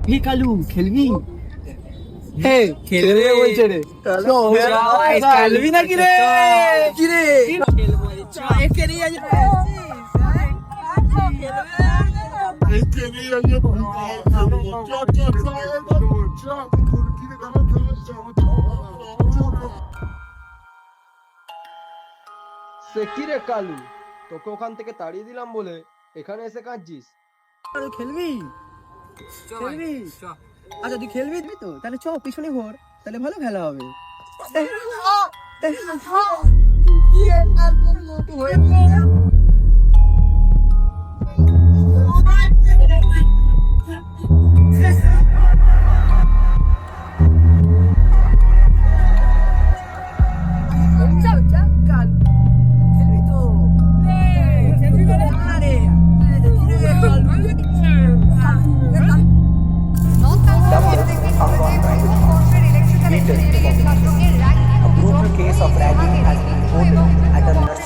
হে কালু খেলবি? হে খেলবে বলছে রে। খেলবি নাকি রে? কি রে একে নিয়ে আজ সে কি রে কালু, তোকে ওখান থেকে তাড়িয়ে দিলাম বলে এখানে এসে কাঁদছিস? খেলবি? খেলবি? আচ্ছা তুই খেলবি তো তাহলে চ পিছনে ঘর, তাহলে ভালো খেলা হবে। A brutal case of ragging has been reported at a nursery.